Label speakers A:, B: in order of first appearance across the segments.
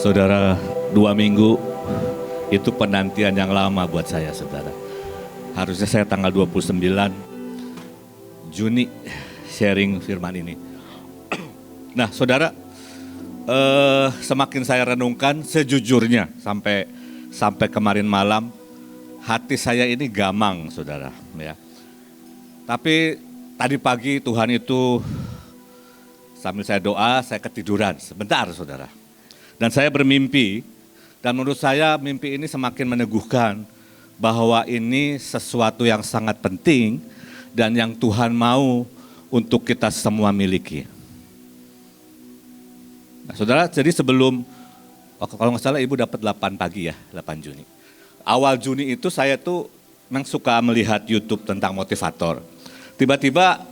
A: Saudara, 2 minggu itu penantian yang lama buat saya, saudara. Harusnya saya tanggal 29 Juni sharing firman ini. Nah, saudara, semakin saya renungkan, sejujurnya sampai kemarin malam, hati saya ini gamang, saudara. Ya. Tapi tadi pagi Tuhan itu sambil saya doa, saya ketiduran sebentar, saudara. Dan saya bermimpi, dan menurut saya mimpi ini semakin meneguhkan bahwa ini sesuatu yang sangat penting dan yang Tuhan mau untuk kita semua miliki. Nah, saudara, jadi sebelum, kalau nggak salah ibu dapat 8 pagi ya, 8 Juni. Awal Juni itu saya tuh memang suka melihat YouTube tentang motivator. Tiba-tiba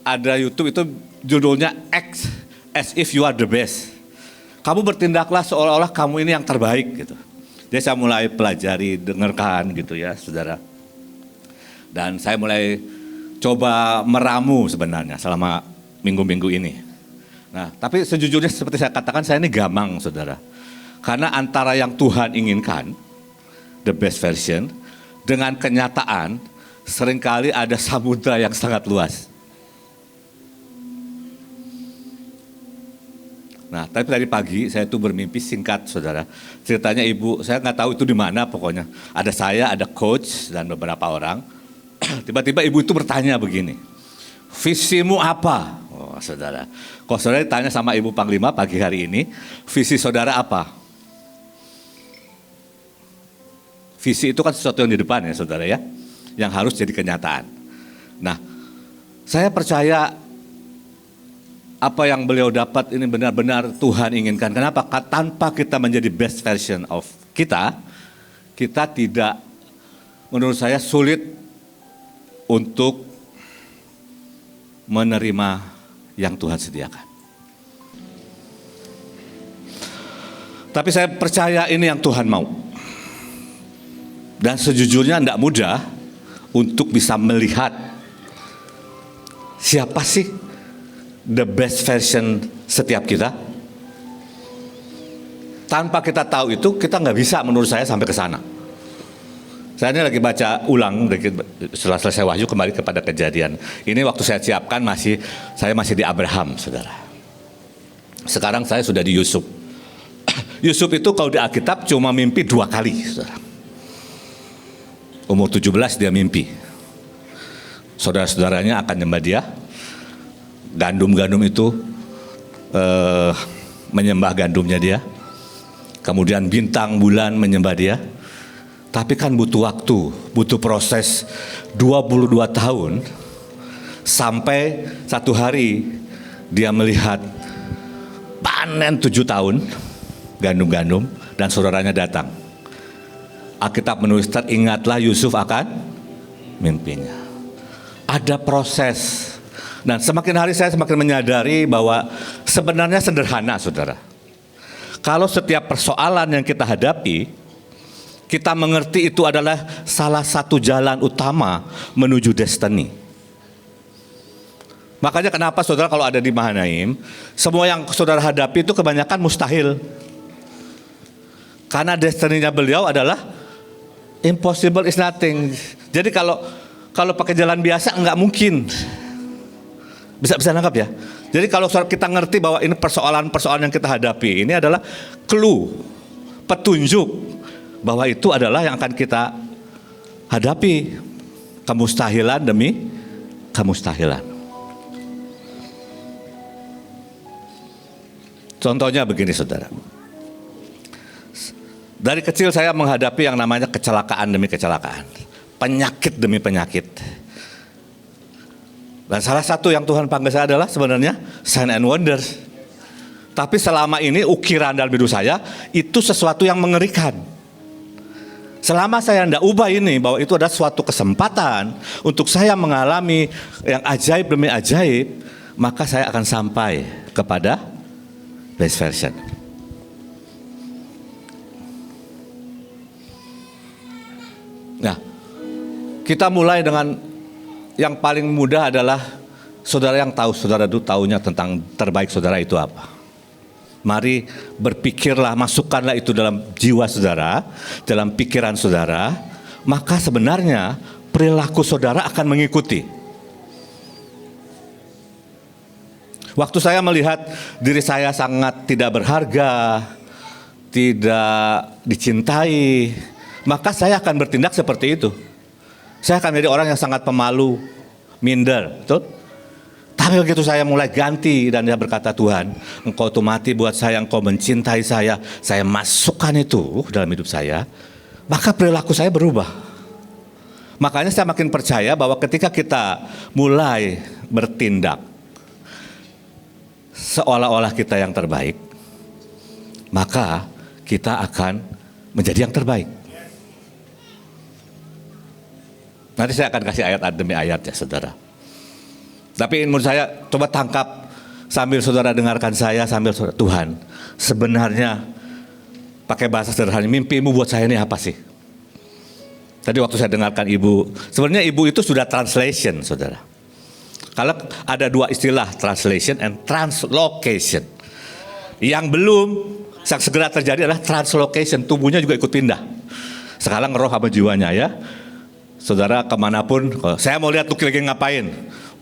A: ada YouTube itu judulnya Act as if you are the best. Kamu bertindaklah seolah-olah kamu ini yang terbaik gitu. Jadi saya mulai pelajari, dengarkan gitu ya saudara. Dan saya mulai coba meramu sebenarnya selama minggu-minggu ini. Nah, tapi sejujurnya seperti saya katakan, saya ini gamang saudara. Karena antara yang Tuhan inginkan, the best version, dengan kenyataan seringkali ada samudra yang sangat luas. Nah, tapi tadi pagi saya tuh bermimpi singkat, saudara. Ceritanya ibu, saya nggak tahu itu di mana pokoknya. Ada saya, ada coach dan beberapa orang. Tiba-tiba ibu itu bertanya begini, visimu apa? Oh, saudara. Kalau saudara ditanya sama ibu Panglima pagi hari ini, visi saudara apa? Visi itu kan sesuatu yang di depan ya, saudara ya, yang harus jadi kenyataan. Nah, saya percaya apa yang beliau dapat ini benar-benar Tuhan inginkan. Kenapa? Tanpa kita menjadi best version of kita tidak, menurut saya sulit untuk menerima yang Tuhan sediakan. Tapi saya percaya ini yang Tuhan mau. Dan sejujurnya tidak mudah untuk bisa melihat siapa sih the best version setiap kita. Tanpa kita tahu itu, kita nggak bisa menurut saya sampai ke sana. Saya ini lagi baca ulang setelah selesai Wahyu kembali kepada Kejadian. Ini waktu saya siapkan saya masih di Abraham, saudara. Sekarang saya sudah di Yusuf. Yusuf itu kalau di Alkitab cuma mimpi 2 kali, saudara. Umur 17 dia mimpi. Saudara-saudaranya akan nyembah dia. Gandum-gandum itu menyembah gandumnya dia. Kemudian bintang bulan menyembah dia. Tapi kan butuh waktu, butuh proses 22 tahun sampai satu hari dia melihat panen 7 tahun gandum-gandum dan saudaranya datang. Alkitab menulis, teringatlah Yusuf akan mimpinya. Ada proses. Dan semakin hari saya semakin menyadari bahwa sebenarnya sederhana, saudara. Kalau setiap persoalan yang kita hadapi, kita mengerti itu adalah salah satu jalan utama menuju destiny. Makanya kenapa saudara kalau ada di Mahanaim, semua yang saudara hadapi itu kebanyakan mustahil. Karena destiny-nya beliau adalah impossible is nothing. Jadi kalau pakai jalan biasa enggak mungkin. Bisa nangkap ya. Jadi kalau kita ngerti bahwa ini persoalan-persoalan yang kita hadapi, ini adalah clue, petunjuk bahwa itu adalah yang akan kita hadapi, kemustahilan demi kemustahilan. Contohnya begini, saudara. Dari kecil saya menghadapi yang namanya kecelakaan demi kecelakaan, penyakit demi penyakit. Dan salah satu yang Tuhan panggil saya adalah sebenarnya sign and wonders. Tapi selama ini ukiran dalam hidup saya itu sesuatu yang mengerikan. Selama saya tidak ubah ini, bahwa itu adalah suatu kesempatan untuk saya mengalami yang ajaib demi ajaib, maka saya akan sampai kepada best version. Nah, kita mulai dengan yang paling mudah adalah saudara yang tahu, saudara itu tahunya tentang terbaik saudara itu apa. Mari berpikirlah, masukkanlah itu dalam jiwa saudara, dalam pikiran saudara, maka sebenarnya perilaku saudara akan mengikuti. Waktu saya melihat diri saya sangat tidak berharga, tidak dicintai, maka saya akan bertindak seperti itu. Saya akan menjadi orang yang sangat pemalu, minder, betul? Tapi begitu saya mulai ganti dan dia berkata, Tuhan, Engkau itu mati buat saya, Engkau mencintai saya masukkan itu dalam hidup saya, maka perilaku saya berubah. Makanya saya makin percaya bahwa ketika kita mulai bertindak seolah-olah kita yang terbaik, maka kita akan menjadi yang terbaik. Nanti saya akan kasih ayat demi ayat ya saudara. Tapi menurut saya coba tangkap sambil saudara dengarkan saya, sambil saudara, Tuhan sebenarnya pakai bahasa sederhana, mimpimu buat saya ini apa sih? Tadi waktu saya dengarkan ibu, sebenarnya ibu itu sudah translation saudara. Kalau ada dua istilah, translation and translocation. Yang belum segera terjadi adalah translocation, tubuhnya juga ikut pindah. Sekarang roh sama jiwanya ya. Saudara kemanapun, saya mau lihat Lucky lagi ngapain.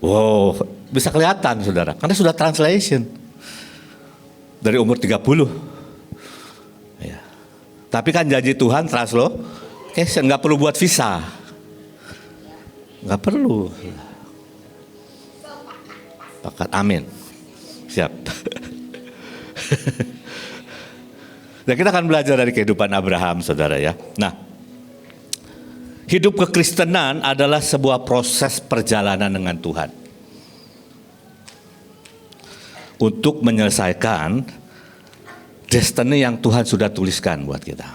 A: Wow, bisa kelihatan saudara, karena sudah translation. Dari umur 30. Ya. Tapi kan janji Tuhan translocation, nggak perlu buat visa. Nggak perlu. Pakat, amin. Siap. Dan kita akan belajar dari kehidupan Abraham saudara ya. Nah, hidup kekristenan adalah sebuah proses perjalanan dengan Tuhan untuk menyelesaikan destiny yang Tuhan sudah tuliskan buat kita.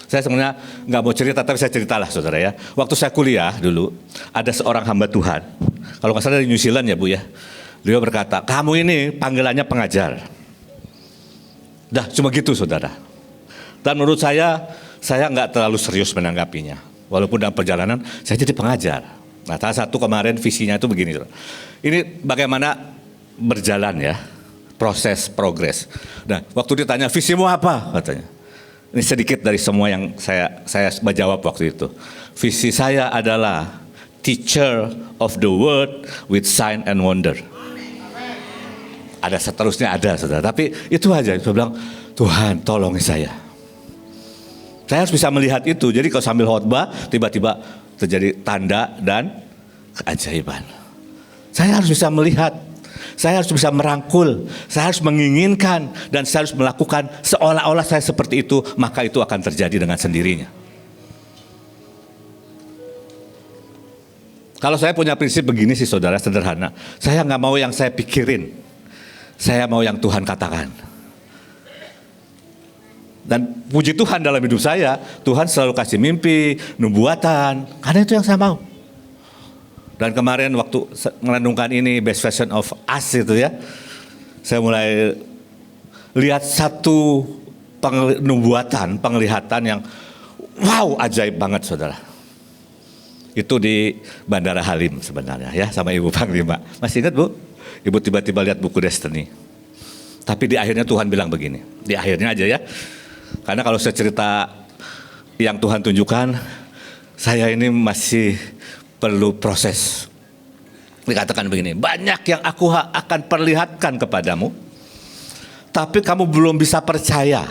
A: Saya sebenarnya nggak mau cerita, tapi saya ceritalah saudara ya. Waktu saya kuliah dulu, ada seorang hamba Tuhan, kalau nggak salah dari New Zealand ya Bu ya. Dia berkata, kamu ini panggilannya pengajar. Dah cuma gitu saudara. Dan menurut saya nggak terlalu serius menanggapinya. Walaupun dalam perjalanan saya jadi pengajar. Nah, salah satu kemarin visinya itu begini. Ini bagaimana berjalan ya, proses progres. Nah, waktu ditanya visimu apa katanya. Ini sedikit dari semua yang saya menjawab waktu itu. Visi saya adalah teacher of the word with sign and wonder. Ada seterusnya ada saudara. Tapi itu aja. Saya bilang Tuhan tolong saya. Saya harus bisa melihat itu. Jadi kalau sambil khotbah tiba-tiba terjadi tanda dan keajaiban. Saya harus bisa melihat. Saya harus bisa merangkul. Saya harus menginginkan. Dan saya harus melakukan seolah-olah saya seperti itu. Maka itu akan terjadi dengan sendirinya. Kalau saya punya prinsip begini sih saudara, sederhana. Saya nggak mau yang saya pikirin. Saya mau yang Tuhan katakan. Dan puji Tuhan dalam hidup saya, Tuhan selalu kasih mimpi, nubuatan, karena itu yang saya mau. Dan kemarin waktu merenungkan ini, best version of us itu ya, saya mulai lihat satu nubuatan, penglihatan yang wow, ajaib banget saudara. Itu di Bandara Halim sebenarnya ya, sama Ibu Panglima. Masih ingat Bu? Ibu tiba-tiba lihat buku Destiny. Tapi di akhirnya Tuhan bilang begini, di akhirnya aja ya. Karena kalau saya cerita yang Tuhan tunjukkan, saya ini masih perlu proses. Dikatakan begini, banyak yang aku akan perlihatkan kepadamu, tapi kamu belum bisa percaya.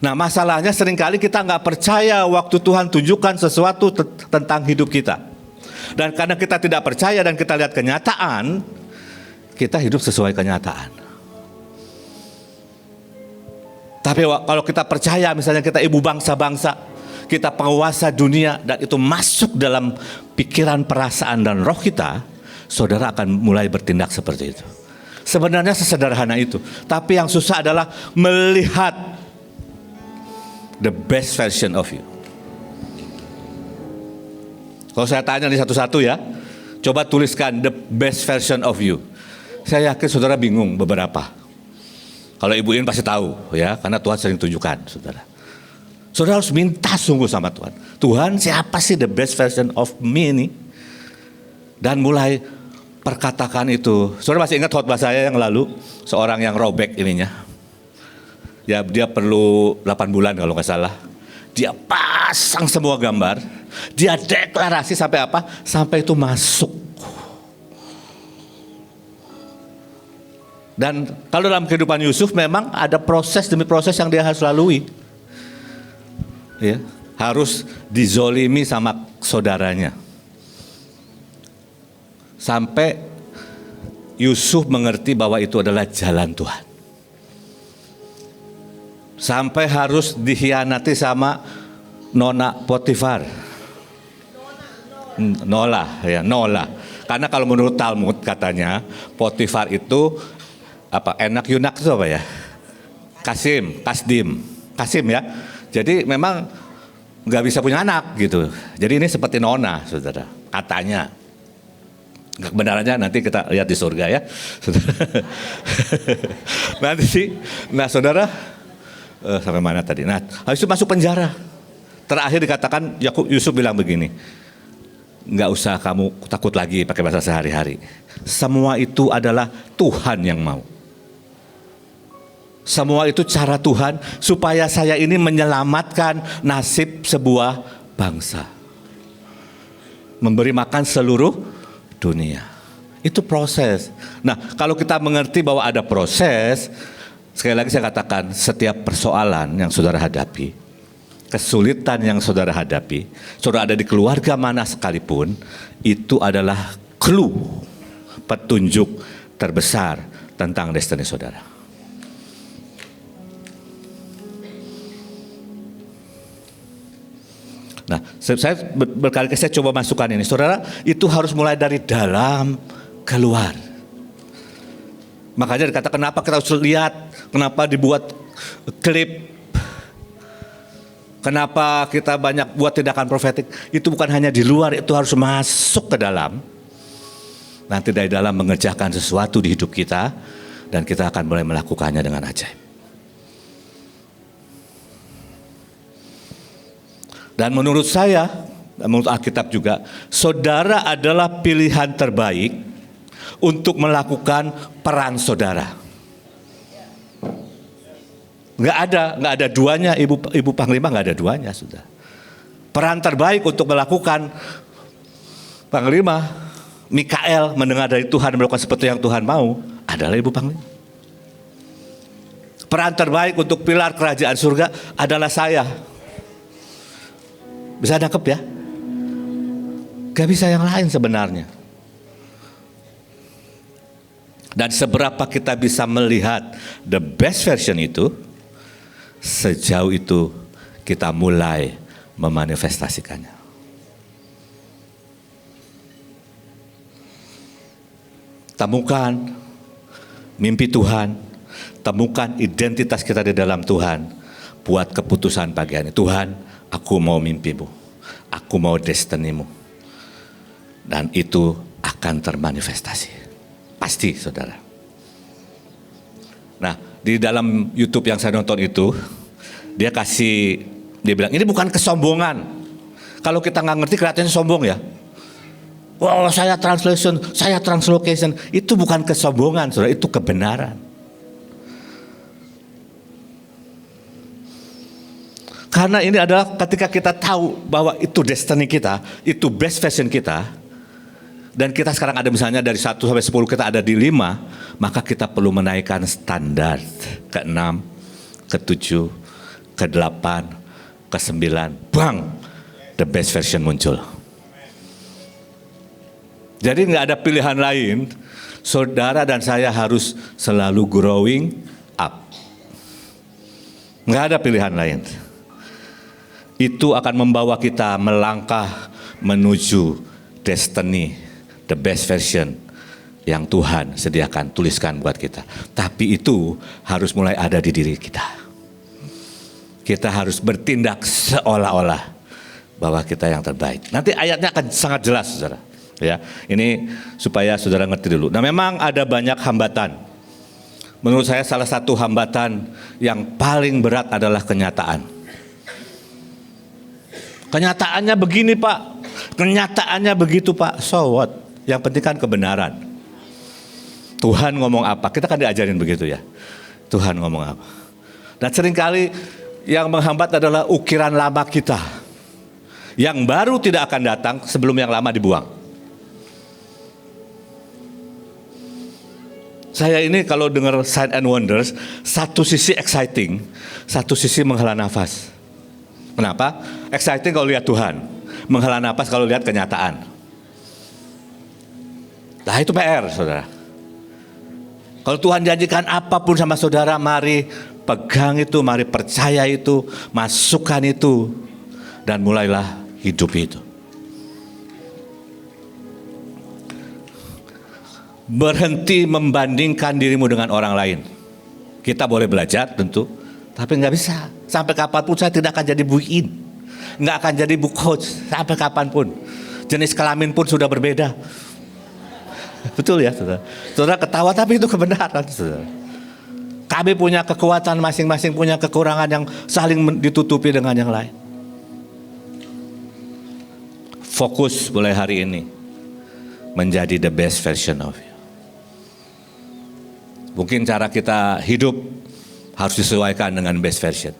A: Nah masalahnya seringkali kita nggak percaya waktu Tuhan tunjukkan sesuatu tentang hidup kita. Dan karena kita tidak percaya dan kita lihat kenyataan, kita hidup sesuai kenyataan. Tapi kalau kita percaya, misalnya kita ibu bangsa-bangsa, kita penguasa dunia, dan itu masuk dalam pikiran, perasaan, dan roh kita, saudara akan mulai bertindak seperti itu. Sebenarnya sesederhana itu. Tapi yang susah adalah melihat the best version of you. Kalau saya tanya di satu-satu ya, coba tuliskan the best version of you. Saya yakin saudara bingung beberapa. Kalau Ibu Iin pasti tahu ya, karena Tuhan sering tunjukkan saudara. Saudara harus minta sungguh sama Tuhan. Tuhan siapa sih the best version of me ini? Dan mulai perkatakan itu. Saudara masih ingat khotbah saya yang lalu, seorang yang robek ininya. Ya dia perlu 8 bulan kalau nggak salah. Dia pasang semua gambar, dia deklarasi sampai apa? Sampai itu masuk. Dan kalau dalam kehidupan Yusuf memang ada proses demi proses yang dia harus lalui. Ya, harus dizolimi sama saudaranya. Sampai Yusuf mengerti bahwa itu adalah jalan Tuhan. Sampai harus dikhianati sama Nona Potifar. Nola, ya Nola. Karena kalau menurut Talmud katanya Potifar itu apa enak yunak itu apa ya? Kasim ya. Jadi memang nggak bisa punya anak gitu. Jadi ini seperti Nona, saudara. Katanya. Kebenarannya nanti kita lihat di surga ya. Nanti sih, nah saudara, sampai mana tadi? Nah, habis itu masuk penjara. Terakhir dikatakan Yusuf bilang begini, nggak usah kamu takut lagi pakai bahasa sehari-hari. Semua itu adalah Tuhan yang mau. Semua itu cara Tuhan supaya saya ini menyelamatkan nasib sebuah bangsa. Memberi makan seluruh dunia. Itu proses. Nah, kalau kita mengerti bahwa ada proses, sekali lagi saya katakan, setiap persoalan yang saudara hadapi, kesulitan yang saudara hadapi, saudara ada di keluarga mana sekalipun, itu adalah clue, petunjuk terbesar tentang destiny saudara. Nah, saya berkali-kali saya coba masukkan ini. Saudara, itu harus mulai dari dalam keluar. Makanya dikatakan kenapa kita harus lihat, kenapa dibuat klip, kenapa kita banyak buat tindakan profetik. Itu bukan hanya di luar, itu harus masuk ke dalam. Nanti dari dalam mengerjakan sesuatu di hidup kita, dan kita akan mulai melakukannya dengan ajaib. Dan menurut saya, menurut Alkitab juga, saudara adalah pilihan terbaik untuk melakukan peran saudara. Nggak ada duanya, Ibu Panglima nggak ada duanya sudah. Peran terbaik untuk melakukan Panglima, Mikael mendengar dari Tuhan melakukan seperti yang Tuhan mau adalah Ibu Panglima. Peran terbaik untuk pilar kerajaan surga adalah saya. Bisa nangkep ya? Gak bisa yang lain sebenarnya. Dan seberapa kita bisa melihat the best version itu, sejauh itu kita mulai memanifestasikannya. Temukan mimpi Tuhan, temukan identitas kita di dalam Tuhan, buat keputusan pagi ini. Tuhan, aku mau mimpimu, aku mau destinimu. Dan itu akan termanifestasi. Pasti saudara. Nah, di dalam YouTube yang saya nonton itu, dia bilang, ini bukan kesombongan. Kalau kita nggak ngerti kelihatannya sombong ya. Wow, saya translocation. Itu bukan kesombongan saudara, itu kebenaran. Karena ini adalah ketika kita tahu bahwa itu destiny kita, itu best version kita, dan kita sekarang ada misalnya dari 1 sampai 10 kita ada di 5, maka kita perlu menaikkan standar ke 6, ke 7, ke 8, ke 9, bang, the best version muncul. Jadi nggak ada pilihan lain, saudara dan saya harus selalu growing up. Nggak ada pilihan lain. Itu akan membawa kita melangkah menuju destiny, the best version yang Tuhan sediakan, tuliskan buat kita. Tapi itu harus mulai ada di diri kita. Kita harus bertindak seolah-olah bahwa kita yang terbaik. Nanti ayatnya akan sangat jelas, saudara. Ya, ini supaya saudara ngerti dulu. Nah, memang ada banyak hambatan. Menurut saya salah satu hambatan yang paling berat adalah kenyataan. Kenyataannya begini Pak, kenyataannya begitu Pak, so what? Yang penting kan kebenaran. Tuhan ngomong apa, kita kan diajarin begitu ya. Tuhan ngomong apa. Dan seringkali yang menghambat adalah ukiran lama kita. Yang baru tidak akan datang sebelum yang lama dibuang. Saya ini kalau dengar Sign and Wonders, satu sisi exciting, satu sisi menghela nafas. Kenapa? Exciting kalau lihat Tuhan, menghela nafas kalau lihat kenyataan. Nah itu PR, saudara. Kalau Tuhan janjikan apapun sama saudara, mari pegang itu, mari percaya itu, masukkan itu, dan mulailah hidup itu. Berhenti membandingkan dirimu dengan orang lain. Kita boleh belajar tentu, tapi nggak bisa. Sampai kapanpun saya tidak akan jadi buin, nggak akan jadi book coach sampai kapanpun. Jenis kelamin pun sudah berbeda. Betul ya, saudara. Saudara ketawa tapi itu kebenaran, saudara. Kami punya kekuatan masing-masing, punya kekurangan yang saling ditutupi dengan yang lain. Fokus mulai hari ini menjadi the best version of you. Mungkin cara kita hidup harus disesuaikan dengan best version.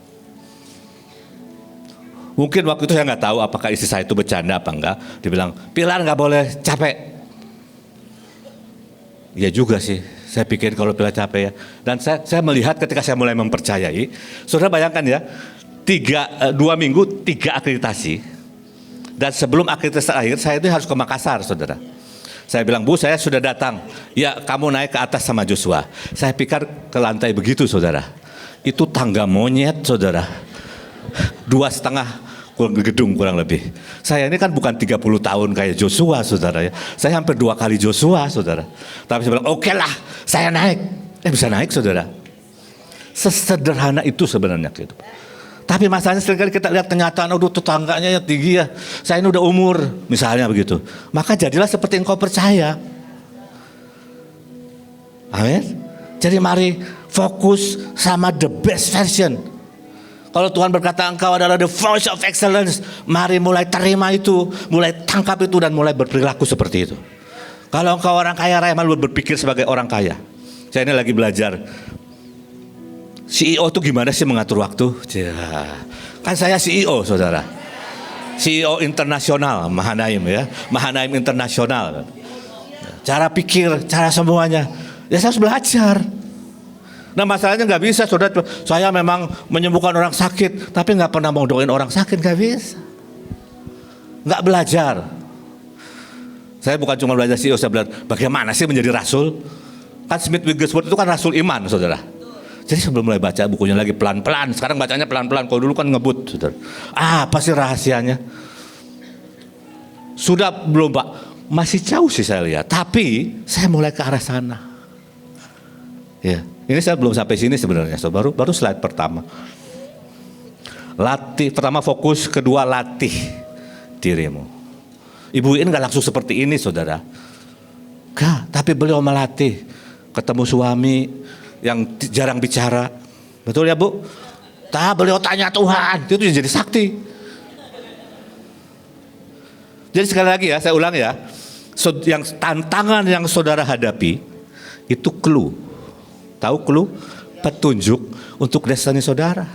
A: Mungkin waktu itu saya nggak tahu apakah istri saya itu bercanda apa enggak. Dia bilang, Pilar nggak boleh capek. Ya juga sih, saya pikir kalau Pilar capek ya. Dan saya melihat ketika saya mulai mempercayai, saudara bayangkan ya, 2 minggu 3 akreditasi. Dan sebelum akreditasi terakhir, saya itu harus ke Makassar, saudara. Saya bilang, Bu, saya sudah datang. Ya, kamu naik ke atas sama Joshua. Saya pikir ke lantai begitu, saudara. Itu tangga monyet, saudara. 2,5 gedung kurang lebih. Saya ini kan bukan 30 tahun kayak Joshua, saudara ya. Saya hampir 2 kali Joshua, saudara. Tapi saya bilang, oke lah, saya naik. Bisa naik, saudara. Sesederhana itu sebenarnya gitu. Tapi masalahnya seringkali kita lihat kenyataan, aduh tetangganya yang tinggi ya, saya ini udah umur, misalnya begitu. Maka jadilah seperti engkau percaya. Amin. Jadi mari fokus sama the best version. Kalau Tuhan berkata engkau adalah the voice of excellence, mari mulai terima itu, mulai tangkap itu dan mulai berperilaku seperti itu. Kalau engkau orang kaya raya, malu berpikir sebagai orang kaya. Saya ini lagi belajar. CEO itu gimana sih mengatur waktu? Kan saya CEO, saudara. CEO internasional, Mahanaim ya. Mahanaim internasional. Cara pikir, cara semuanya. Ya saya harus belajar. Nah masalahnya nggak bisa, saudara. Saya memang menyembuhkan orang sakit, tapi nggak pernah mau doain orang sakit, nggak bisa. Nggak belajar. Saya bukan cuma belajar CEO, saya belajar bagaimana sih menjadi rasul. Kan Smith Wigglesworth itu kan rasul iman, saudara. Jadi sebelum mulai baca bukunya lagi pelan-pelan. Sekarang bacanya pelan-pelan. Kalau dulu kan ngebut, saudara. Apa sih rahasianya? Sudah belum Pak? Masih jauh sih saya lihat. Tapi saya mulai ke arah sana. Ya, ini saya belum sampai sini sebenarnya. So, baru slide pertama. Latih, pertama fokus, kedua latih dirimu. Ibu ini nggak langsung seperti ini, saudara. Enggak, tapi beliau melatih. Ketemu suami yang jarang bicara, betul ya Bu? Beliau tanya Tuhan, itu jadi sakti. Jadi sekali lagi ya, saya ulang ya, yang tantangan yang saudara hadapi itu clue, tahu clue? Petunjuk untuk destiny saudara.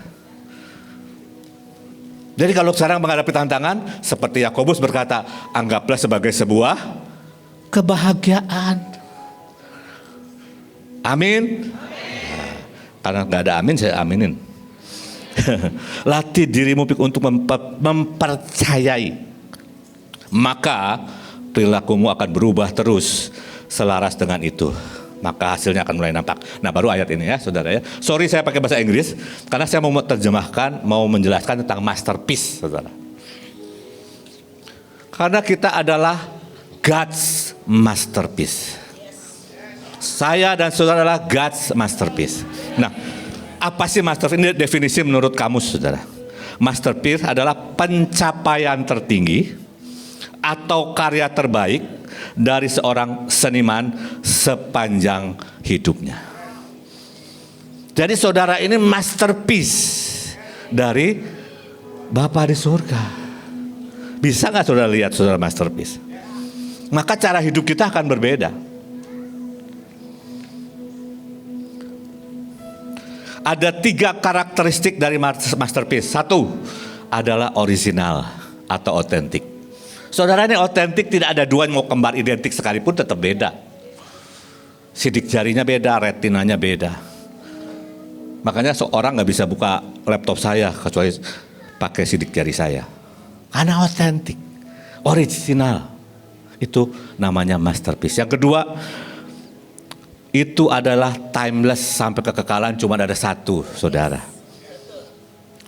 A: Jadi kalau sekarang menghadapi tantangan, seperti Yakobus berkata, anggaplah sebagai sebuah kebahagiaan. Amin. Karena nggak ada amin, saya aminin. Latih dirimu untuk mempercayai. Maka perilakumu akan berubah terus selaras dengan itu. Maka hasilnya akan mulai nampak. Nah baru ayat ini ya saudara ya. Sorry saya pakai bahasa Inggris, karena saya mau terjemahkan, mau menjelaskan tentang masterpiece, saudara. Karena kita adalah God's masterpiece. Saya dan saudara adalah God's masterpiece. Nah, apa sih masterpiece? Ini definisi menurut kamus, saudara. Masterpiece adalah pencapaian tertinggi atau karya terbaik dari seorang seniman sepanjang hidupnya. Jadi saudara ini masterpiece dari Bapa di surga. Bisa nggak saudara lihat saudara masterpiece? Maka cara hidup kita akan berbeda. Ada 3 karakteristik dari masterpiece. 1 adalah original atau otentik. Saudara, ini otentik, tidak ada 2 yang mau kembar identik sekalipun tetap beda. Sidik jarinya beda, retinanya beda. Makanya seorang nggak bisa buka laptop saya kecuali pakai sidik jari saya. Karena otentik, original. Itu namanya masterpiece. Yang kedua, itu adalah timeless sampai kekekalan, cuma ada 1, saudara.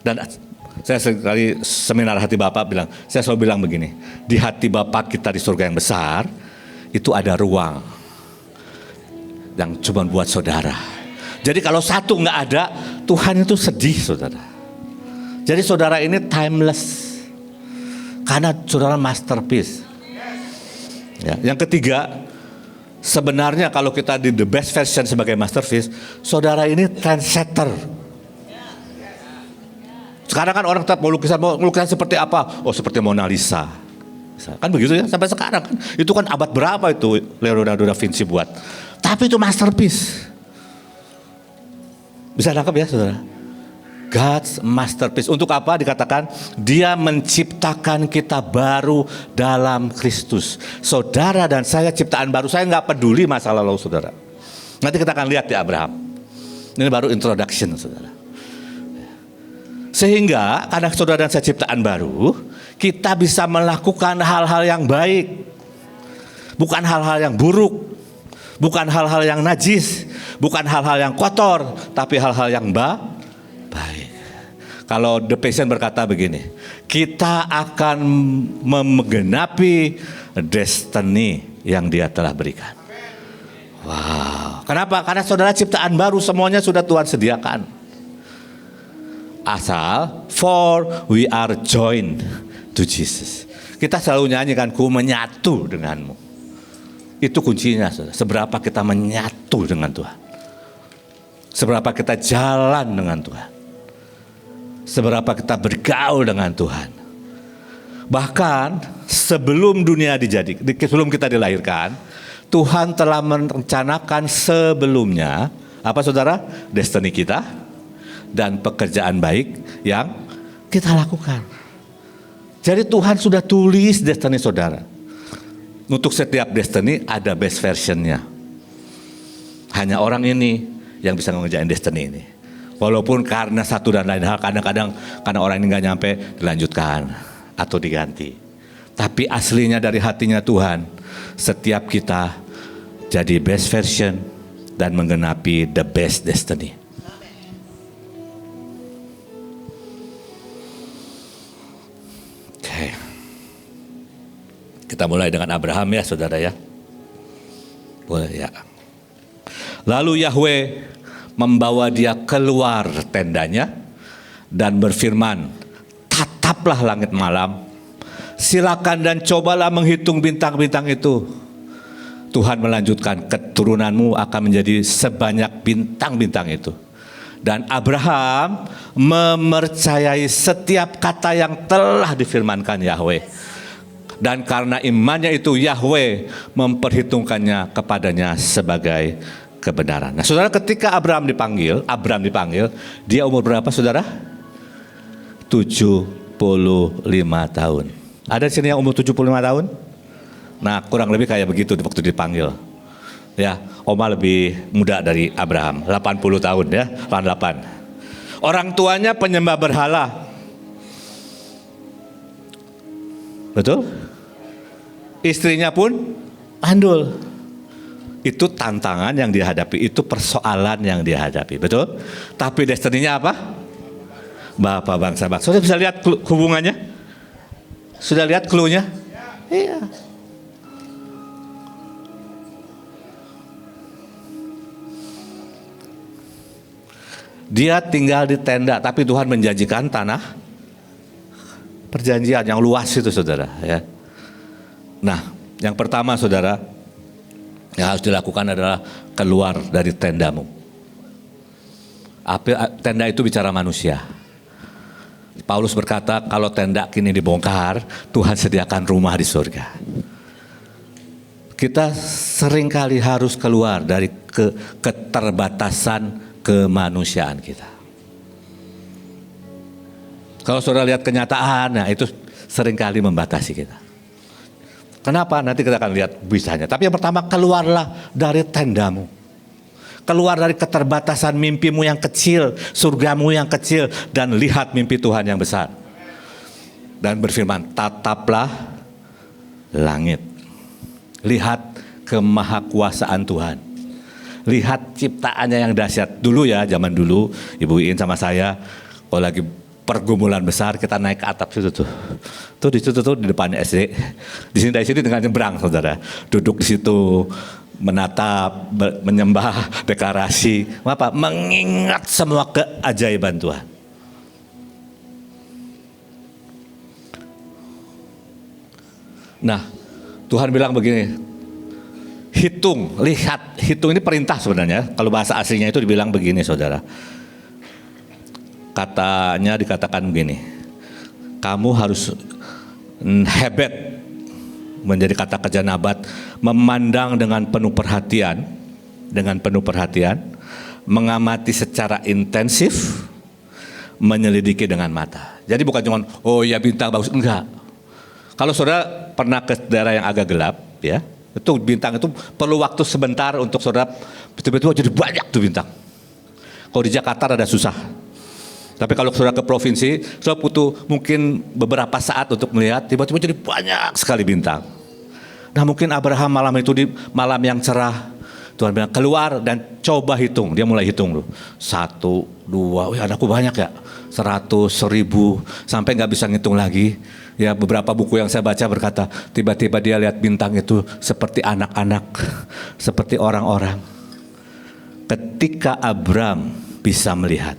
A: Dan saya sekali seminar hati Bapak bilang, saya selalu bilang begini, di hati Bapak kita di surga yang besar, itu ada ruang yang cuma buat saudara. Jadi kalau 1 nggak ada, Tuhan itu sedih, saudara. Jadi saudara ini timeless, karena saudara masterpiece. Ya. Yang ketiga, sebenarnya kalau kita di the best version sebagai masterpiece, saudara ini trendsetter. Sekarang kan orang tetap mau lukisan seperti apa? Oh, seperti Mona Lisa. Kan begitu ya, sampai sekarang kan. Itu kan abad berapa itu Leonardo da Vinci buat. Tapi itu masterpiece. Bisa nangkep ya, saudara? God's masterpiece. Untuk apa dikatakan? Dia menciptakan kita baru dalam Kristus. Saudara dan saya ciptaan baru. Saya nggak peduli masa lalu saudara. Nanti kita akan lihat di Abraham. Ini baru introduction, saudara. Sehingga karena saudara dan saya ciptaan baru, kita bisa melakukan hal-hal yang baik. Bukan hal-hal yang buruk. Bukan hal-hal yang najis. Bukan hal-hal yang kotor. Tapi hal-hal yang baik. Kalau The Passion berkata begini, kita akan menggenapi destiny yang Dia telah berikan. Wow. Kenapa? Karena saudara ciptaan baru, semuanya sudah Tuhan sediakan. Asal for we are joined to Jesus. Kita selalu nyanyikan, ku menyatu denganmu. Itu kuncinya, saudara. Seberapa kita menyatu dengan Tuhan. Seberapa kita jalan dengan Tuhan. Seberapa kita bergaul dengan Tuhan. Bahkan sebelum dunia sebelum kita dilahirkan, Tuhan telah merencanakan sebelumnya, apa saudara? Destiny kita dan pekerjaan baik yang kita lakukan. Jadi Tuhan sudah tulis destiny saudara. Untuk setiap destiny ada best versionnya. Hanya orang ini yang bisa mengerjain destiny ini. Walaupun karena satu dan lain hal, kadang-kadang karena orang ini nggak nyampe, dilanjutkan atau diganti. Tapi aslinya dari hatinya Tuhan, setiap kita jadi best version dan menggenapi the best destiny. Oke. Kita mulai dengan Abraham ya, saudara ya. Boleh ya. Lalu Yahweh membawa dia keluar tendanya dan berfirman, tataplah langit malam, silakan dan cobalah menghitung bintang-bintang itu. Tuhan melanjutkan, keturunanmu akan menjadi sebanyak bintang-bintang itu. Dan Abraham mempercayai setiap kata yang telah difirmankan Yahweh. Dan karena imannya itu, Yahweh memperhitungkannya kepadanya sebagai kebenaran. Nah, saudara, ketika Abraham dipanggil, dia umur berapa, saudara? 75 tahun. Ada di sini yang umur 75 tahun? Nah, kurang lebih kayak begitu waktu dipanggil. Ya, Oma lebih muda dari Abraham, 80 tahun ya, 88. Orang tuanya penyembah berhala. Betul? Istrinya pun mandul. Itu tantangan yang dihadapi, itu persoalan yang dihadapi, betul? Tapi destininya apa? Bapak bangsa-bangsa. Sudah bisa lihat hubungannya? Sudah lihat clue-nya? Iya. Dia tinggal di tenda, tapi Tuhan menjanjikan tanah perjanjian yang luas itu, saudara. Ya. Nah, yang pertama, saudara, yang harus dilakukan adalah keluar dari tendamu. Tenda itu bicara manusia. Paulus berkata, kalau tenda kini dibongkar, Tuhan sediakan rumah di surga. Kita seringkali harus keluar dari keterbatasan kemanusiaan kita. Kalau saudara lihat kenyataan, nah itu seringkali membatasi kita. Kenapa? Nanti kita akan lihat bisanya. Tapi yang pertama, keluarlah dari tendamu. Keluar dari keterbatasan mimpimu yang kecil, surgamu yang kecil, dan lihat mimpi Tuhan yang besar. Dan berfirman, tataplah langit. Lihat kemahakuasaan Tuhan. Lihat ciptaannya yang dahsyat. Dulu ya, zaman dulu, Ibu Iin sama saya, kalau lagi pergumulan besar, kita naik ke atap situ tuh. Tuh di situ tuh di depannya SD. Di sini dari sini dengan nyebrang, saudara. Duduk di situ, menatap, menyembah, deklarasi, apa? Mengingat semua keajaiban Tuhan. Nah, Tuhan bilang begini, hitung, lihat, hitung ini perintah sebenarnya. Kalau bahasa aslinya itu dibilang begini, saudara. Katanya dikatakan begini, kamu harus hebet, menjadi kata kerja Nabat, memandang dengan penuh perhatian, mengamati secara intensif, menyelidiki dengan mata. Jadi bukan cuma, oh ya bintang bagus, enggak. Kalau saudara pernah ke daerah yang agak gelap, ya, itu bintang itu perlu waktu sebentar untuk saudara tiba-tiba jadi banyak tuh bintang. Kalau di Jakarta ada susah. Tapi kalau saudara ke provinsi, saudara butuh mungkin beberapa saat untuk melihat, tiba-tiba jadi banyak sekali bintang. Nah mungkin Abraham malam itu di malam yang cerah, Tuhan bilang keluar dan coba hitung. Dia mulai hitung loh. 1, 2, wih anakku banyak ya. 100, 1000, sampai gak bisa ngitung lagi. Ya beberapa buku yang saya baca berkata, tiba-tiba dia lihat bintang itu seperti anak-anak, seperti orang-orang. Ketika Abram bisa melihat,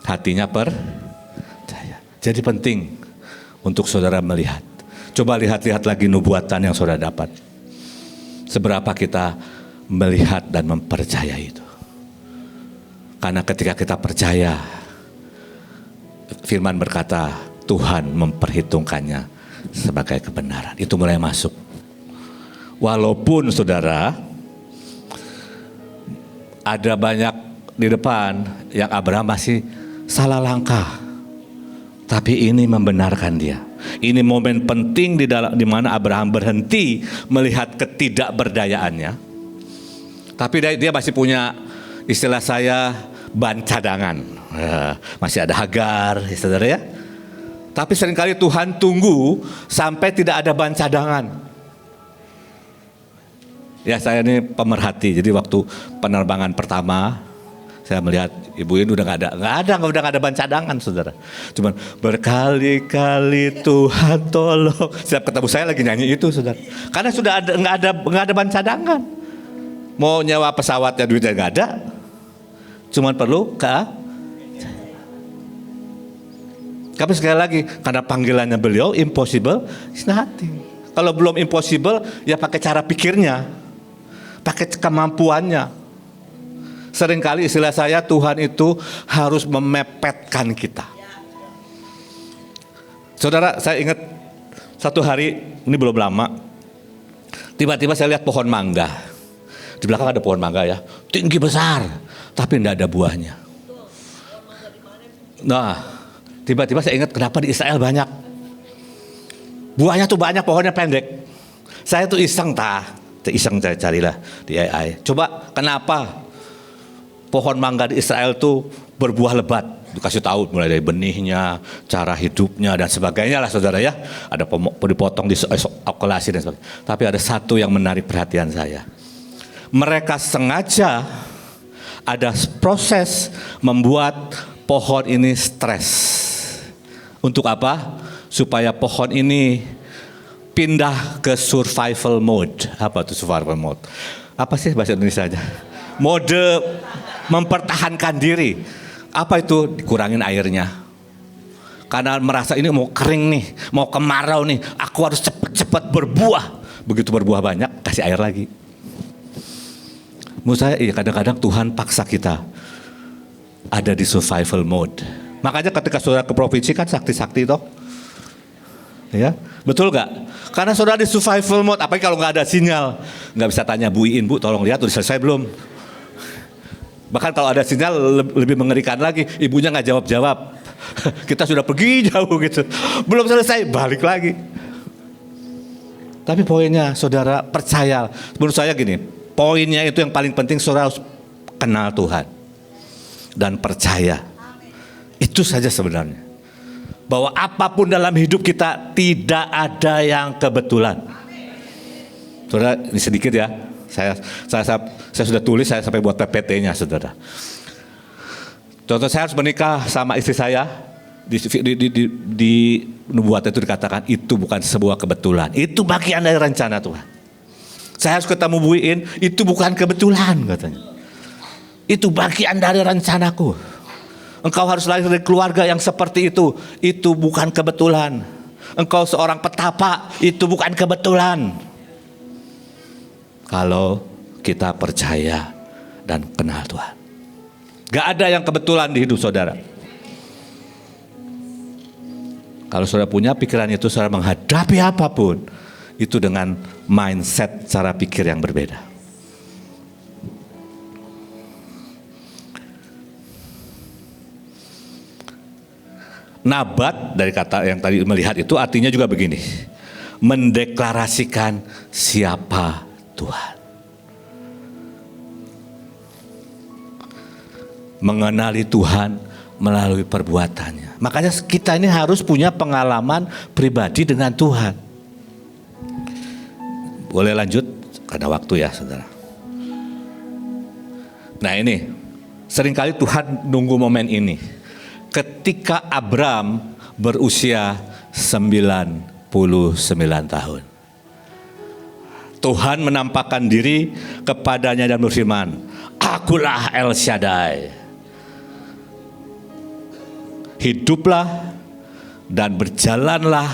A: hatinya percaya. Jadi penting untuk saudara melihat. Coba lihat-lihat lagi nubuatan yang saudara dapat. Seberapa kita melihat dan mempercayai itu. Karena ketika kita percaya, firman berkata, Tuhan memperhitungkannya sebagai kebenaran. Itu mulai masuk. Walaupun saudara, ada banyak di depan yang Abraham masih salah langkah, tapi ini membenarkan dia. Ini momen penting di mana Abraham berhenti melihat ketidakberdayaannya. Tapi dia masih punya, istilah saya, ban cadangan. Masih ada Hagar, saudara ya. Tapi seringkali Tuhan tunggu sampai tidak ada ban cadangan. Ya saya ini pemerhati, jadi waktu penerbangan pertama, saya melihat Ibu ini udah nggak ada ban cadangan, saudara. Cuman berkali-kali Tuhan tolong. Setiap ketemu saya lagi nyanyi itu, saudara. Karena sudah nggak ada ban cadangan. Mau nyewa pesawatnya duitnya nggak ada. Cuman perlu tapi sekali lagi, karena panggilannya beliau impossible is nothing. Kalau belum impossible, ya pakai cara pikirnya, pakai kemampuannya. Seringkali istilah saya, Tuhan itu harus memepetkan kita. Saudara, saya ingat satu hari, ini belum lama, tiba-tiba saya lihat pohon mangga. Di belakang ada pohon mangga ya, tinggi besar, tapi tidak ada buahnya. Nah, tiba-tiba saya ingat kenapa di Israel banyak. Buahnya tuh banyak, pohonnya pendek. Saya tuh iseng saya carilah di AI. Coba kenapa pohon mangga di Israel tuh berbuah lebat? Dikasih tahu mulai dari benihnya, cara hidupnya dan sebagainya lah, saudara ya. Ada dipotong, diokulasi dan sebagainya. Tapi ada satu yang menarik perhatian saya. Mereka sengaja ada proses membuat pohon ini stres. Untuk apa? Supaya pohon ini pindah ke survival mode. Apa itu survival mode? Apa sih bahasa Indonesia aja? Mode mempertahankan diri. Apa itu? Dikurangin airnya. Karena merasa ini mau kering nih, mau kemarau nih, aku harus cepat-cepat berbuah. Begitu berbuah banyak, kasih air lagi. Menurut saya, iya, kadang-kadang Tuhan paksa kita ada di survival mode. Makanya ketika saudara ke provinsi kan sakti-sakti toh, ya betul gak? Karena saudara di survival mode, apalagi kalau nggak ada sinyal, nggak bisa tanya Bu Iin, Bu tolong lihat udah selesai belum? Bahkan kalau ada sinyal lebih mengerikan lagi, ibunya nggak jawab-jawab. Kita sudah pergi jauh gitu, belum selesai balik lagi. Tapi poinnya saudara percaya, menurut saya gini, poinnya itu yang paling penting saudara harus kenal Tuhan dan percaya. Itu saja sebenarnya. Bahwa apapun dalam hidup kita tidak ada yang kebetulan. Saudara, ini sedikit ya. Saya sudah tulis, saya sampai buat PPT-nya, saudara. Contoh, saya harus menikah sama istri saya. Di nubuat itu dikatakan itu bukan sebuah kebetulan. Itu bagian dari rencana Tuhan. Saya harus ketemu Bu Iin, itu bukan kebetulan katanya. Itu bagian dari rencanaku. Engkau harus lahir dari keluarga yang seperti itu bukan kebetulan. Engkau seorang petapa, itu bukan kebetulan. Kalau kita percaya dan kenal Tuhan. Gak ada yang kebetulan di hidup saudara. Kalau saudara punya pikiran itu, saudara menghadapi apapun, itu dengan mindset cara pikir yang berbeda. Nabat dari kata yang tadi melihat itu artinya juga begini. Mendeklarasikan siapa Tuhan. Mengenali Tuhan melalui perbuatannya. Makanya kita ini harus punya pengalaman pribadi dengan Tuhan. Boleh lanjut? Karena waktu ya saudara. Nah ini, seringkali Tuhan nunggu momen ini. Ketika Abram berusia 99 tahun. Tuhan menampakkan diri kepadanya dan berfirman, "Akulah El Shaddai. Hiduplah dan berjalanlah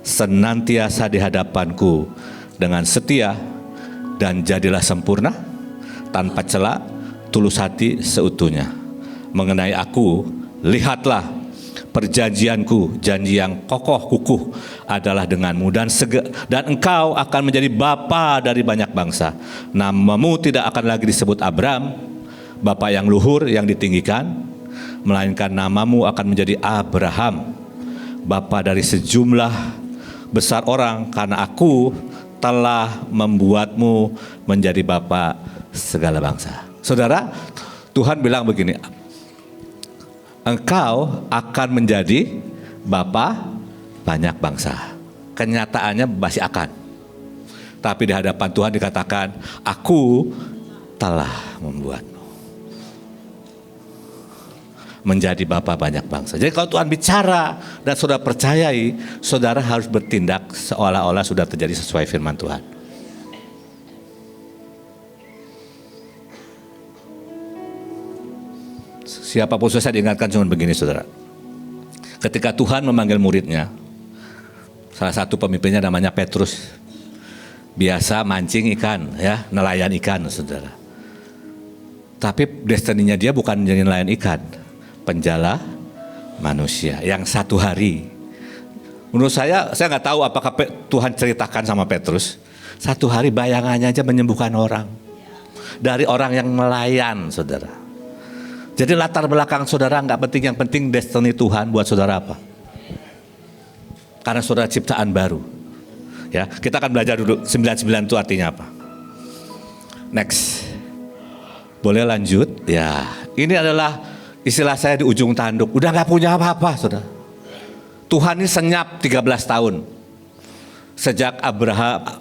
A: senantiasa di hadapanku dengan setia dan jadilah sempurna, tanpa cela, tulus hati seutuhnya. Mengenai aku, lihatlah perjanjianku, janji yang kokoh kukuh adalah denganmu dan engkau akan menjadi bapa dari banyak bangsa. Namamu tidak akan lagi disebut Abram, bapa yang luhur yang ditinggikan, melainkan namamu akan menjadi Abraham, bapa dari sejumlah besar orang, karena aku telah membuatmu menjadi bapa segala bangsa." Saudara, Tuhan bilang begini, engkau akan menjadi bapa banyak bangsa. Kenyataannya masih akan. Tapi di hadapan Tuhan dikatakan, aku telah membuatmu menjadi bapa banyak bangsa. Jadi kalau Tuhan bicara dan saudara percayai, saudara harus bertindak seolah-olah sudah terjadi sesuai firman Tuhan. Siapapun saya diingatkan cuma begini saudara. Ketika Tuhan memanggil muridnya, salah satu pemimpinnya namanya Petrus. Biasa mancing ikan, ya, nelayan ikan saudara. Tapi destininya dia bukan menjadi nelayan ikan, penjala manusia yang satu hari. Menurut saya nggak tahu apakah Tuhan ceritakan sama Petrus. Satu hari bayangannya aja menyembuhkan orang. Dari orang yang nelayan saudara. Jadi latar belakang saudara nggak penting, yang penting destiny Tuhan buat saudara apa? Karena saudara ciptaan baru. Ya, kita akan belajar dulu 99 itu artinya apa. Next. Boleh lanjut? Ya, ini adalah istilah saya di ujung tanduk. Udah gak punya apa-apa saudara. Tuhan ini senyap 13 tahun. Sejak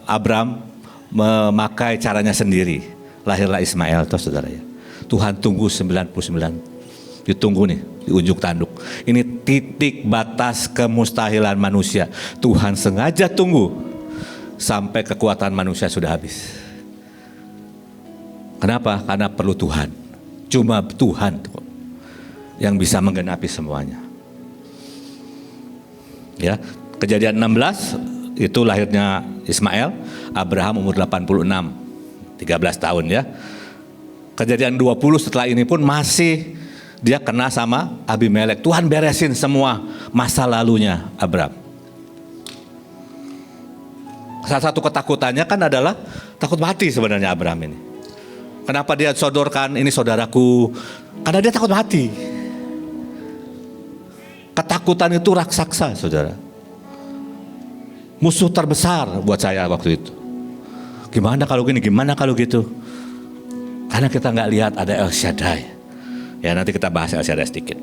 A: Abram memakai caranya sendiri. Lahirlah Ismail toh saudara ya. Tuhan tunggu 99. Ditunggu nih di ujung tanduk. Ini titik batas kemustahilan manusia. Tuhan sengaja tunggu sampai kekuatan manusia sudah habis. Kenapa? Karena perlu Tuhan. Cuma Tuhan yang bisa menggenapi semuanya. Ya, Kejadian 16 itu lahirnya Ismail, Abraham umur 86, 13 tahun ya. Kejadian 20 setelah ini pun masih dia kena sama Abimelek. Tuhan beresin semua masa lalunya Abraham. Salah satu ketakutannya kan adalah takut mati sebenarnya Abraham ini. Kenapa dia sodorkan ini saudaraku? Karena dia takut mati. Ketakutan itu raksasa, saudara. Musuh terbesar buat saya waktu itu. Gimana kalau gini, gimana kalau gitu? Karena kita nggak lihat ada El Shaddai. Ya, nanti kita bahas El Shaddai sedikit.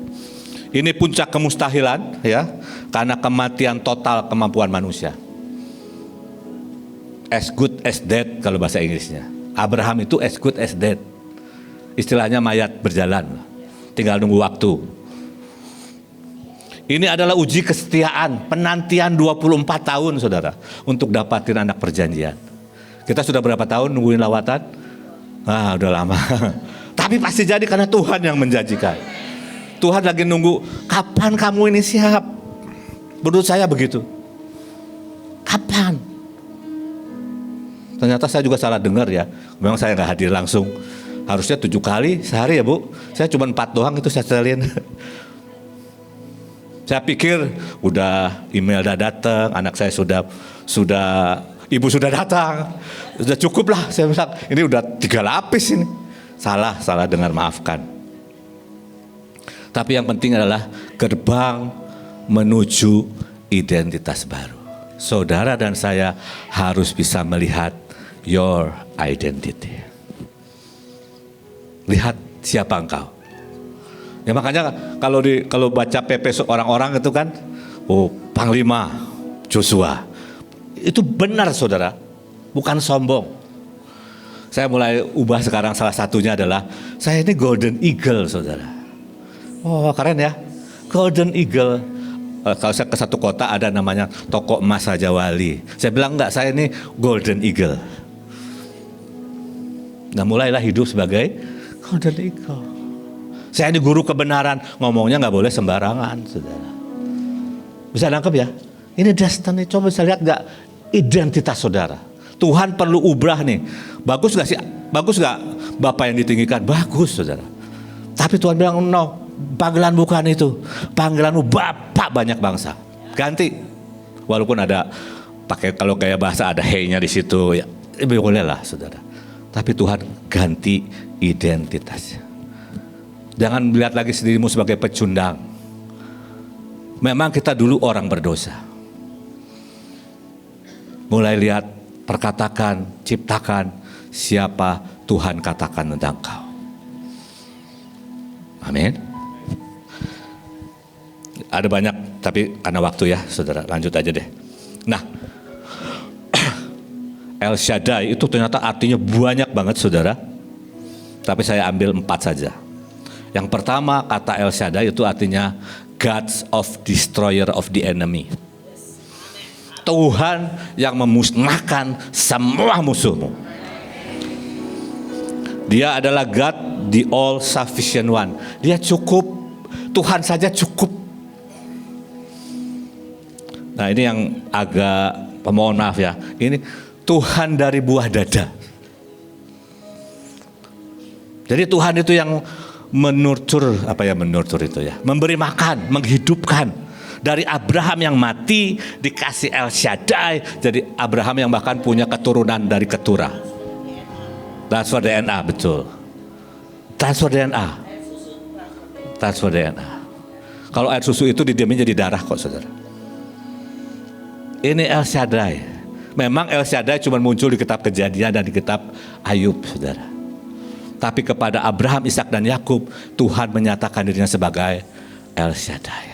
A: Ini puncak kemustahilan, ya, karena kematian total kemampuan manusia. As good as dead kalau bahasa Inggrisnya. Abraham itu as good as dead. Istilahnya mayat berjalan, tinggal nunggu waktu. Ini adalah uji kesetiaan, penantian 24 tahun saudara, untuk dapatin anak perjanjian. Kita sudah berapa tahun nungguin lawatan? Udah lama. Tapi pasti jadi karena Tuhan yang menjanjikan. Tuhan lagi nunggu, kapan kamu ini siap? Menurut saya begitu. Kapan? Ternyata saya juga salah dengar ya. Memang saya nggak hadir langsung. Harusnya 7 kali sehari ya Bu. Saya cuma 4 doang itu saya setelin. Saya pikir udah email udah datang, anak saya sudah ibu sudah datang, sudah cukup lah. Saya bilang ini udah 3 lapis ini. Salah dengar, maafkan. Tapi yang penting adalah gerbang menuju identitas baru. Saudara dan saya harus bisa melihat your identity. Lihat siapa engkau. Ya makanya kalau baca PP orang-orang itu kan, Panglima Joshua. Itu benar saudara, bukan sombong. Saya mulai ubah sekarang, salah satunya adalah saya ini Golden Eagle saudara. Keren ya, Golden Eagle. Kalau saya ke satu kota ada namanya toko emas Raja Wali. Saya bilang enggak, saya ini Golden Eagle. Nah mulailah hidup sebagai Golden Eagle. Saya ini guru kebenaran, ngomongnya nggak boleh sembarangan, saudara. Bisa nangkep ya? Ini destiny. Coba bisa lihat nggak identitas saudara? Tuhan perlu ubah nih. Bagus nggak sih? Bagus nggak Bapak yang ditinggikan? Bagus, saudara. Tapi Tuhan bilang no, panggilan bukan itu. Panggilanmu Bapak banyak bangsa. Ganti. Walaupun ada pakai kalau gaya bahasa ada hey-nya di situ, ya boleh lah, saudara. Tapi Tuhan ganti identitasnya. Jangan melihat lagi dirimu sebagai pecundang. Memang kita dulu orang berdosa. Mulai lihat, perkatakan, ciptakan siapa Tuhan katakan tentang kau. Amin. Ada banyak, tapi karena waktu ya, saudara, lanjut aja deh. Nah, El Shaddai itu ternyata artinya banyak banget, saudara. Tapi saya ambil 4 saja. Yang pertama, kata El Shaddai itu artinya Gods of Destroyer of the Enemy. Tuhan yang memusnahkan semua musuhmu. Dia adalah God, the all sufficient one. Dia cukup, Tuhan saja cukup. Nah ini yang agak, mohon maaf ya, ini Tuhan dari buah dada. Jadi Tuhan itu yang menurtur itu ya, memberi makan, menghidupkan. Dari Abraham yang mati dikasih El Shaddai, jadi Abraham yang bahkan punya keturunan dari keturah. Transfer DNA, betul. Transfer DNA. Transfer DNA. Kalau air susu itu didiamin jadi darah kok, saudara. Ini El Shaddai. Memang El Shaddai cuma muncul di kitab Kejadian dan di kitab Ayub, saudara. Tapi kepada Abraham, Ishak dan Yakub, Tuhan menyatakan dirinya sebagai El Shaddai.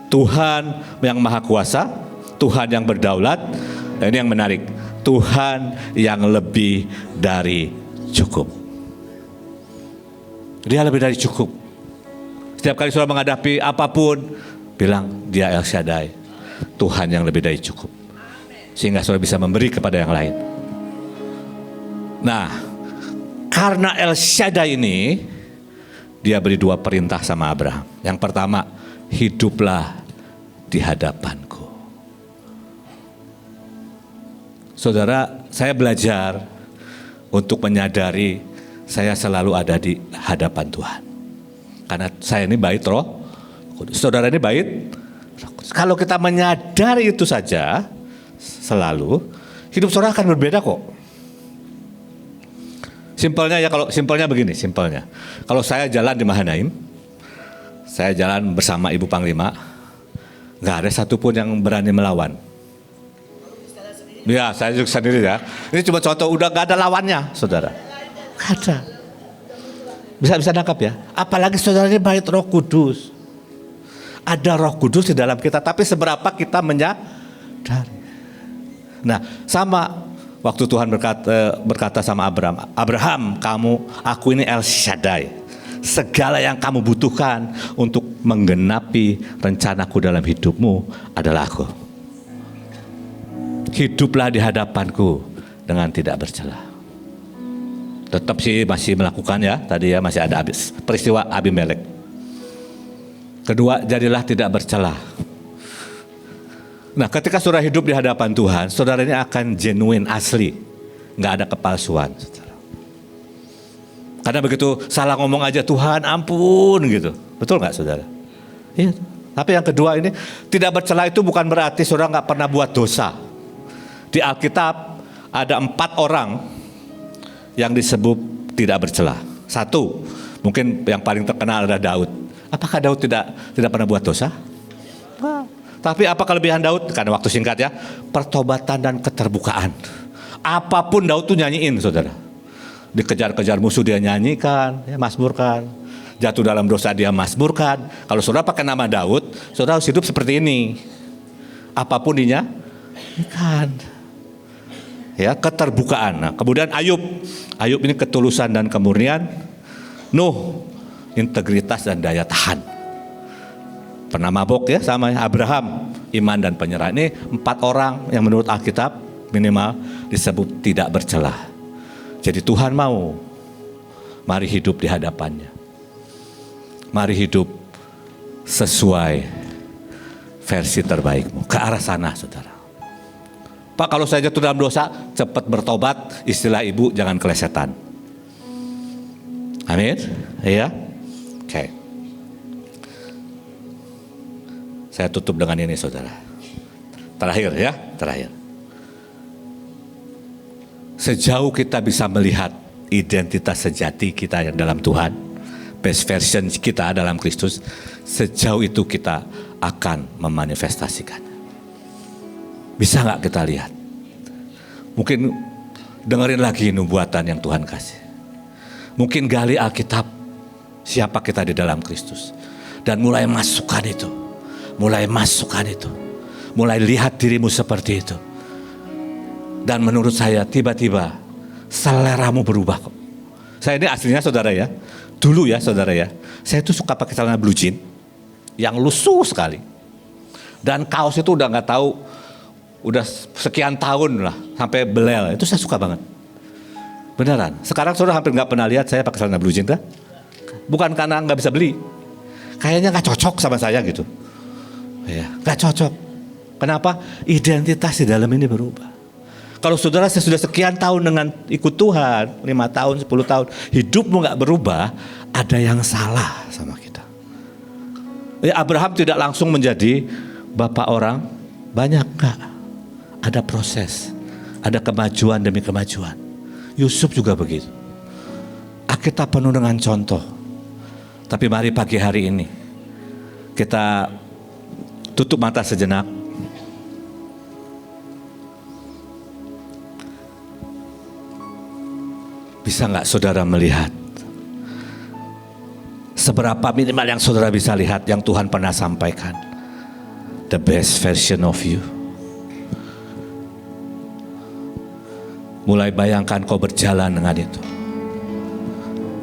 A: Tuhan yang maha kuasa, Tuhan yang berdaulat, dan ini yang menarik, Tuhan yang lebih dari cukup. Dia lebih dari cukup. Setiap kali saudara menghadapi apapun, bilang dia El Shaddai, Tuhan yang lebih dari cukup. Sehingga saudara bisa memberi kepada yang lain. Nah, karena El Shaddai ini, dia beri 2 perintah sama Abraham. Yang pertama, hiduplah di hadapanku. Saudara, saya belajar untuk menyadari saya selalu ada di hadapan Tuhan. Karena saya ini bait Roh Kudus. Saudara ini bait Roh Kudus. Kalau kita menyadari itu saja selalu, hidup saudara akan berbeda kok. Simpelnya ya, kalau simpelnya begini, simpelnya. Kalau saya jalan di Mahanaim, saya jalan bersama Ibu Panglima, nggak ada satupun yang berani melawan. Ya, saya juga sendiri ya. Ini cuma contoh, udah nggak ada lawannya, saudara. Nggak ada. Bisa nangkap ya. Apalagi saudara ini bait Roh Kudus. Ada Roh Kudus di dalam kita, tapi seberapa kita menyadari. Nah, sama waktu Tuhan berkata sama Abraham, aku ini El Shaddai. Segala yang kamu butuhkan untuk menggenapi rencanaku dalam hidupmu adalah aku. Hiduplah di hadapanku dengan tidak bercela. Tetap sih masih melakukan ya, tadi ya masih ada peristiwa Abimelek. Kedua, jadilah tidak bercela. Nah, ketika saudara hidup di hadapan Tuhan, saudara ini akan genuine, asli. Nggak ada kepalsuan. Saudara. Karena begitu salah ngomong aja, Tuhan ampun gitu. Betul nggak saudara? Iya. Tapi yang kedua ini, tidak bercela itu bukan berarti saudara nggak pernah buat dosa. Di Alkitab ada 4 orang yang disebut tidak bercela. 1, mungkin yang paling terkenal adalah Daud. Apakah Daud tidak pernah buat dosa? Tapi apa kelebihan Daud? Karena waktu singkat ya, pertobatan dan keterbukaan. Apapun Daud tuh nyanyiin, saudara. Dikejar-kejar musuh dia nyanyikan, ya, mazmurkan. Jatuh dalam dosa dia mazmurkan. Kalau saudara pakai nama Daud, saudara harus hidup seperti ini. Apapun dinyanyikan. Ya, keterbukaan. Nah, kemudian Ayub ini ketulusan dan kemurnian. Nuh, integritas dan daya tahan. Pernah mabok ya sama Abraham, iman dan penyerahan. Ini 4 orang yang menurut Alkitab minimal disebut tidak bercela. Jadi Tuhan mau, mari hidup di hadapannya. Mari hidup sesuai versi terbaikmu. Ke arah sana, saudara. Pak, kalau saya jatuh dalam dosa, cepat bertobat. Istilah ibu, jangan kelesetan. Amin. Iya. Oke. Saya tutup dengan ini, saudara. Terakhir ya, terakhir. Sejauh kita bisa melihat identitas sejati kita yang dalam Tuhan, best version kita dalam Kristus, sejauh itu kita akan memanifestasikan. Bisa nggak kita lihat? Mungkin dengerin lagi nubuatan yang Tuhan kasih. Mungkin gali Alkitab, siapa kita di dalam Kristus. Dan mulai masukkan itu. Mulai lihat dirimu seperti itu. Dan menurut saya tiba-tiba seleramu berubah kok. Saya ini aslinya saudara ya. Dulu ya saudara ya. Saya tuh suka pakai celana blue jean. Yang lusuh sekali. Dan kaos itu udah gak tahu. Udah sekian tahun lah. Sampai belel. Itu saya suka banget. Beneran. Sekarang saudara hampir gak pernah lihat saya pakai celana blue jean kan? Bukan karena gak bisa beli. Kayaknya gak cocok sama saya gitu. Ya, gak cocok. Kenapa? Identitas di dalam ini berubah. Kalau saudara sudah sekian tahun dengan ikut Tuhan, 5 tahun, 10 tahun, hidupmu gak berubah, ada yang salah sama kita. Ya, Abraham tidak langsung menjadi bapak orang banyak, gak. Ada proses, ada kemajuan demi kemajuan. Yusuf juga begitu. Alkitab penuh dengan contoh. Tapi mari pagi hari ini kita tutup mata sejenak. Bisa nggak saudara melihat seberapa minimal yang saudara bisa lihat yang Tuhan pernah sampaikan, the best version of you. Mulai bayangkan kau berjalan dengan itu,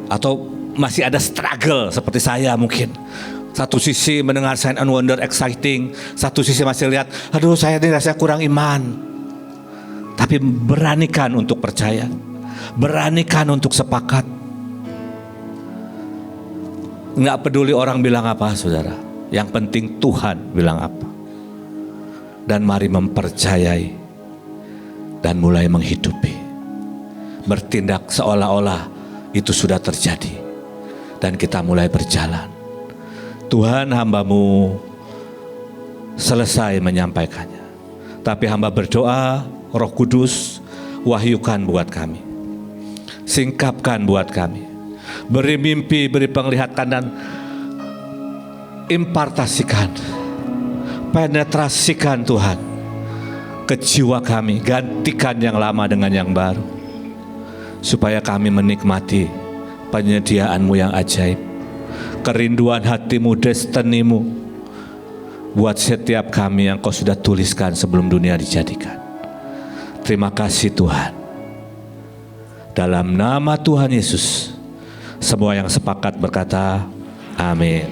A: atau masih ada struggle seperti saya mungkin. Satu sisi mendengar sign and wonder exciting, satu sisi masih lihat, aduh saya ini rasanya kurang iman. Tapi beranikan untuk percaya, beranikan untuk sepakat. Nggak peduli orang bilang apa saudara, yang penting Tuhan bilang apa. Dan mari mempercayai dan mulai menghidupi. Bertindak seolah-olah itu sudah terjadi. Dan kita mulai berjalan. Tuhan, hamba-Mu selesai menyampaikannya. Tapi hamba berdoa, Roh Kudus wahyukan buat kami. Singkapkan buat kami. Beri mimpi, beri penglihatan, dan impartasikan, penetrasikan Tuhan ke jiwa kami. Gantikan yang lama dengan yang baru, supaya kami menikmati penyediaan-Mu yang ajaib, kerinduan hati-Mu, destinimu buat setiap kami yang Kau sudah tuliskan sebelum dunia dijadikan. Terima kasih Tuhan. Dalam nama Tuhan Yesus, semua yang sepakat berkata, amin.